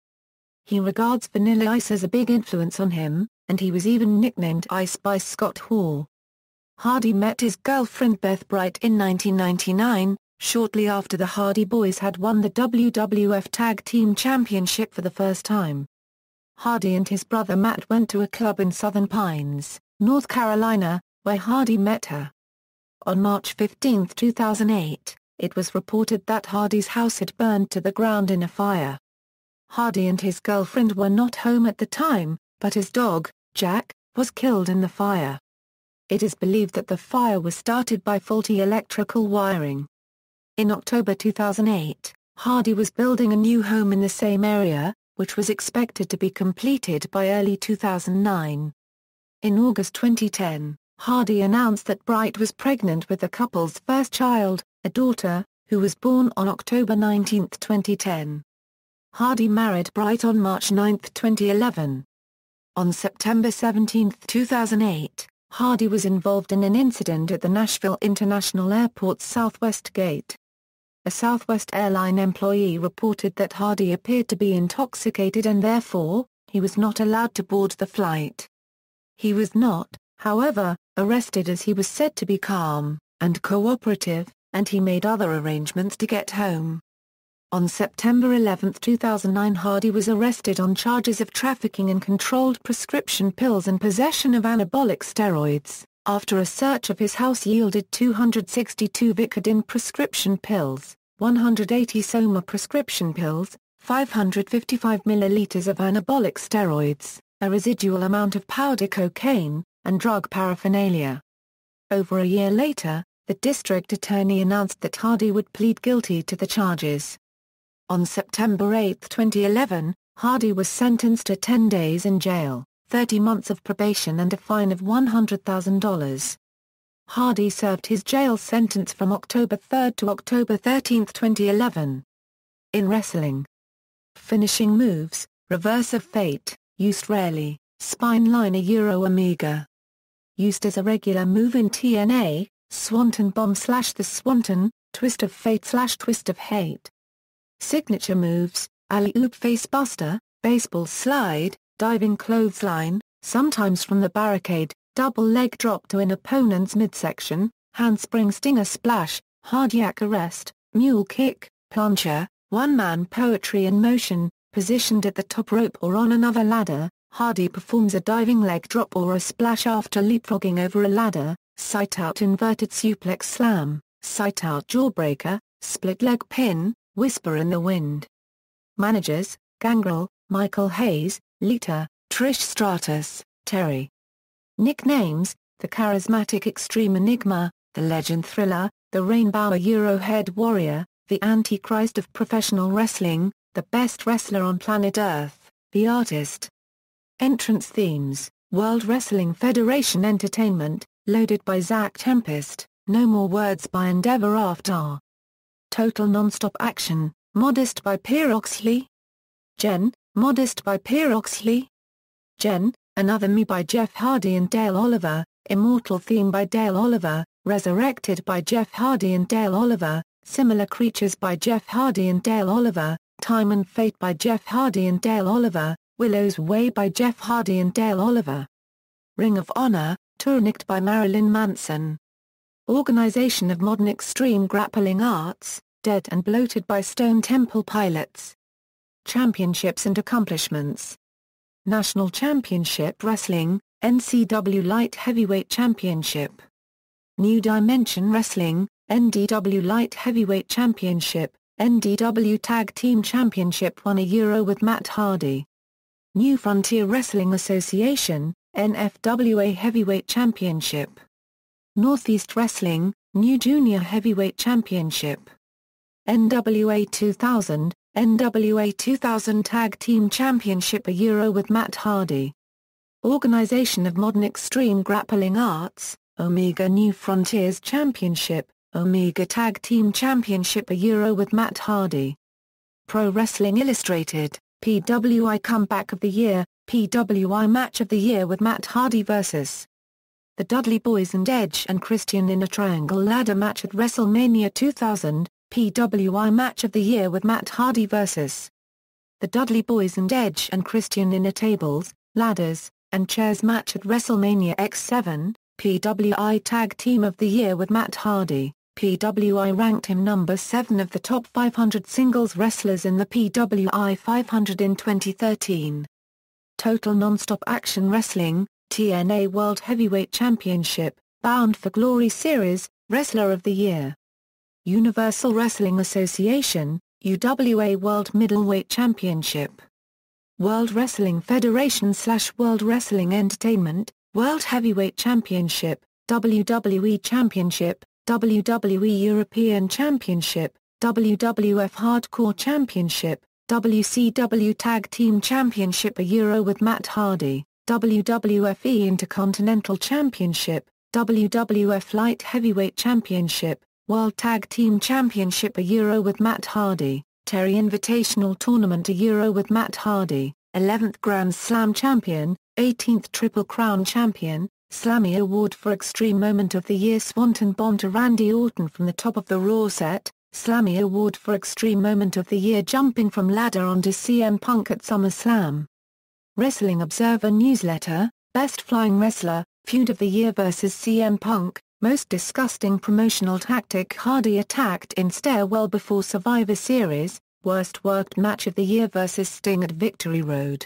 He regards Vanilla Ice as a big influence on him, and he was even nicknamed Ice by Scott Hall. Hardy met his girlfriend Beth Bright in 1999, shortly after the Hardy Boys had won the WWF Tag Team Championship for the first time. Hardy and his brother Matt went to a club in Southern Pines, North Carolina, where Hardy met her. On March 15, 2008, it was reported that Hardy's house had burned to the ground in a fire. Hardy and his girlfriend were not home at the time, but his dog, Jack, was killed in the fire. It is believed that the fire was started by faulty electrical wiring. In October 2008, Hardy was building a new home in the same area, which was expected to be completed by early 2009. In August 2010, Hardy announced that Bright was pregnant with the couple's first child, a daughter, who was born on October 19, 2010. Hardy married Bright on March 9, 2011. On September 17, 2008, Hardy was involved in an incident at the Nashville International Airport's Southwest Gate. A Southwest airline employee reported that Hardy appeared to be intoxicated and therefore, he was not allowed to board the flight. He was not, however, arrested as he was said to be calm and cooperative, and he made other arrangements to get home. On September 11, 2009, Hardy was arrested on charges of trafficking in controlled prescription pills and possession of anabolic steroids, after a search of his house yielded 262 Vicodin prescription pills, 180 Soma prescription pills, 555 milliliters of anabolic steroids, a residual amount of powder cocaine, and drug paraphernalia. Over a year later, the district attorney announced that Hardy would plead guilty to the charges. On September 8, 2011, Hardy was sentenced to 10 days in jail, 30 months of probation and a fine of $100,000. Hardy served his jail sentence from October 3 to October 13, 2011. In wrestling. Finishing moves, Reverse of Fate, used rarely, Spine Liner Euro Omega. Used as a regular move in TNA, Swanton Bomb / the Swanton, Twist of Fate / Twist of Hate. Signature moves, Alley-oop Facebuster, Baseball Slide, Diving Clothesline, sometimes from the barricade, Double Leg Drop to an opponent's midsection, Handspring Stinger Splash, Hard Yak Arrest, Mule Kick, Plancher, One-Man Poetry in Motion, positioned at the top rope or on another ladder. Hardy performs a diving leg drop or a splash after leapfrogging over a ladder, Sight-Out Inverted Suplex Slam, Sight-Out Jawbreaker, Split Leg Pin, Whisper in the Wind. Managers, Gangrel, Michael Hayes, Lita, Trish Stratus, Terry. Nicknames, The Charismatic Extreme Enigma, The Legend Thriller, The Rainbow Eurohead Warrior, The Antichrist of Professional Wrestling, The Best Wrestler on Planet Earth, The Artist. Entrance themes, World Wrestling Federation Entertainment, Loaded by Zach Tempest, No More Words by Endeavor After. Total Nonstop Action, Modest by Pierre Oxley. Jen, Modest by Pierre Oxley. Jen, Another Me by Jeff Hardy and Dale Oliver, Immortal Theme by Dale Oliver, Resurrected by Jeff Hardy and Dale Oliver, Similar Creatures by Jeff Hardy and Dale Oliver, Time and Fate by Jeff Hardy and Dale Oliver, Willow's Way by Jeff Hardy and Dale Oliver. Ring of Honor, Tourniquet by Marilyn Manson. Organization of Modern Extreme Grappling Arts, Dead and Bloated by Stone Temple Pilots. Championships and Accomplishments. National Championship Wrestling, NCW Light Heavyweight Championship, New Dimension Wrestling, NDW Light Heavyweight Championship, NDW Tag Team Championship won €1 with Matt Hardy. New Frontier Wrestling Association, NFWA Heavyweight Championship. Northeast Wrestling, New Junior Heavyweight Championship. NWA 2000, NWA 2000 Tag Team Championship €1 with Matt Hardy. Organization of Modern Extreme Grappling Arts, Omega New Frontiers Championship, Omega Tag Team Championship €1 with Matt Hardy. Pro Wrestling Illustrated, PWI Comeback of the Year, PWI Match of the Year with Matt Hardy vs. The Dudley Boyz and Edge and Christian in a Triangle Ladder Match at WrestleMania 2000, PWI Match of the Year with Matt Hardy vs. The Dudley Boyz and Edge and Christian in a Tables, Ladders, and Chairs Match at WrestleMania X7, PWI Tag Team of the Year with Matt Hardy. PWI ranked him number 7 of the top 500 singles wrestlers in the PWI 500 in 2013. Total Nonstop Action Wrestling, TNA World Heavyweight Championship, Bound for Glory Series, Wrestler of the Year. Universal Wrestling Association, UWA World Middleweight Championship. World Wrestling Federation/World Wrestling Entertainment, World Heavyweight Championship, WWE Championship, WWE European Championship, WWF Hardcore Championship, WCW Tag Team Championship €1 with Matt Hardy, WWF Intercontinental Championship, WWF Light Heavyweight Championship, World Tag Team Championship €1 with Matt Hardy, Terry Invitational Tournament €1 with Matt Hardy, 11th Grand Slam Champion, 18th Triple Crown Champion, Slammy Award for Extreme Moment of the Year Swanton Bomb to Randy Orton from the top of the Raw set, Slammy Award for Extreme Moment of the Year jumping from ladder onto CM Punk at SummerSlam. Wrestling Observer Newsletter, Best Flying Wrestler, Feud of the Year vs CM Punk, Most Disgusting Promotional Tactic Hardy attacked in Stairwell before Survivor Series, Worst Worked Match of the Year vs Sting at Victory Road.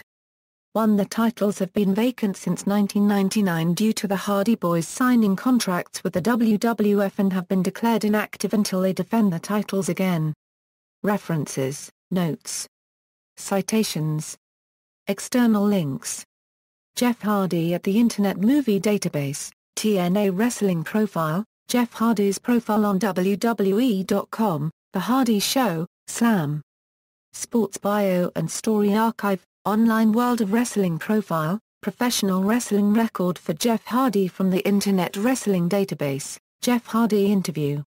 The titles have been vacant since 1999 due to the Hardy Boys signing contracts with the WWF and have been declared inactive until they defend the titles again. References, Notes. Citations. External links. Jeff Hardy at the Internet Movie Database, TNA Wrestling Profile, Jeff Hardy's profile on WWE.com, The Hardy Show, Slam. Sports Bio and Story Archive, Online World of Wrestling Profile, Professional Wrestling Record for Jeff Hardy from the Internet Wrestling Database, Jeff Hardy Interview.